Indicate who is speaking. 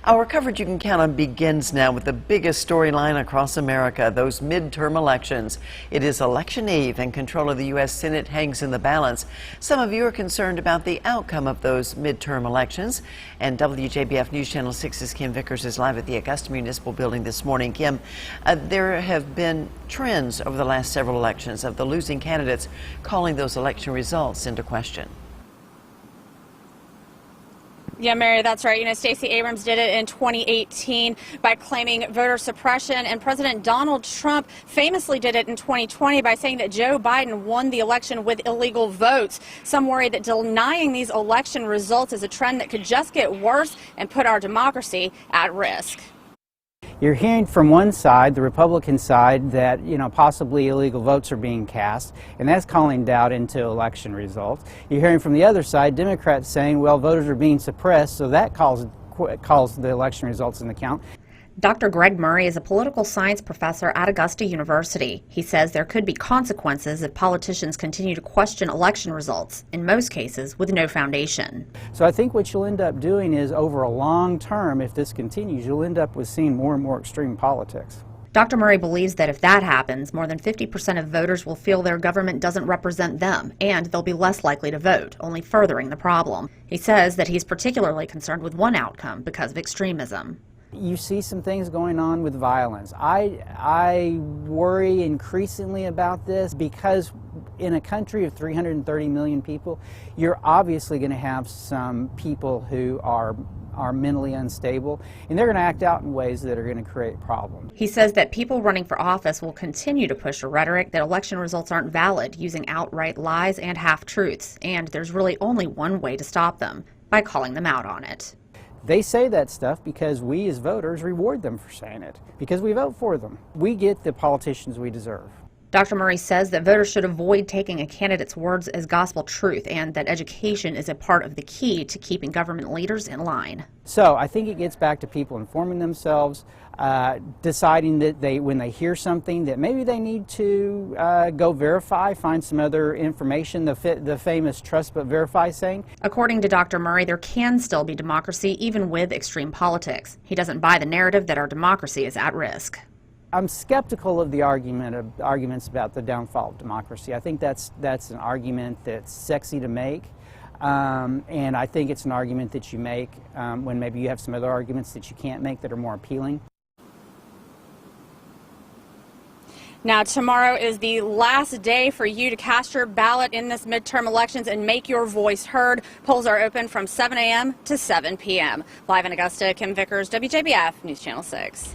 Speaker 1: Our coverage you can count on begins now with the biggest storyline across America, those midterm elections. It is election eve and control of the U.S. Senate hangs in the balance. Some of you are concerned about the outcome of those midterm elections. And WJBF News Channel 6's Kim Vickers is live at the Augusta Municipal Building this morning. Kim, there have been trends over the last several elections of the losing candidates calling those election results into question.
Speaker 2: Yeah, Mary, that's right. You know, Stacey Abrams did it in 2018 by claiming voter suppression, and President Donald Trump famously did it in 2020 by saying that Joe Biden won the election with illegal votes. Some worry that denying these election results is a trend that could just get worse and put our democracy at risk.
Speaker 3: You're hearing from one side, the Republican side, that possibly illegal votes are being cast, and that's calling doubt into election results. You're hearing from the other side, Democrats saying, well, voters are being suppressed, so that calls the election results into account.
Speaker 4: Dr. Greg Murray is a political science professor at Augusta University. He says there could be consequences if politicians continue to question election results, in most cases with no foundation.
Speaker 3: So I think what you'll end up doing is, over a long term, if this continues, you'll end up with seeing more and more extreme politics.
Speaker 4: Dr. Murray believes that if that happens, more than 50% of voters will feel their government doesn't represent them, and they'll be less likely to vote, only furthering the problem. He says that he's particularly concerned with one outcome because of extremism.
Speaker 3: You see some things going on with violence. I worry increasingly about this because in a country of 330 million people, you're obviously going to have some people who are mentally unstable, and they're going to act out in ways that are going to create problems.
Speaker 4: He says that people running for office will continue to push a rhetoric that election results aren't valid, using outright lies and half-truths, and there's really only one way to stop them, by calling them out on it.
Speaker 3: They say that stuff because we as voters reward them for saying it, because we vote for them. We get the politicians we deserve.
Speaker 4: Dr. Murray says that voters should avoid taking a candidate's words as gospel truth, and that education is a part of the key to keeping government leaders in line.
Speaker 3: So I think it gets back to people informing themselves, deciding that when they hear something that maybe they need to go verify, find some other information, the famous trust but verify saying.
Speaker 4: According to Dr. Murray, there can still be democracy even with extreme politics. He doesn't buy the narrative that our democracy is at risk.
Speaker 3: I'm skeptical of the arguments about the downfall of democracy. I think that's an argument that's sexy to make, and I think it's an argument that you make when maybe you have some other arguments that you can't make that are more appealing.
Speaker 2: Now, tomorrow is the last day for you to cast your ballot in this midterm elections and make your voice heard. Polls are open from 7 a.m. to 7 p.m. Live in Augusta, Kim Vickers, WJBF News Channel 6.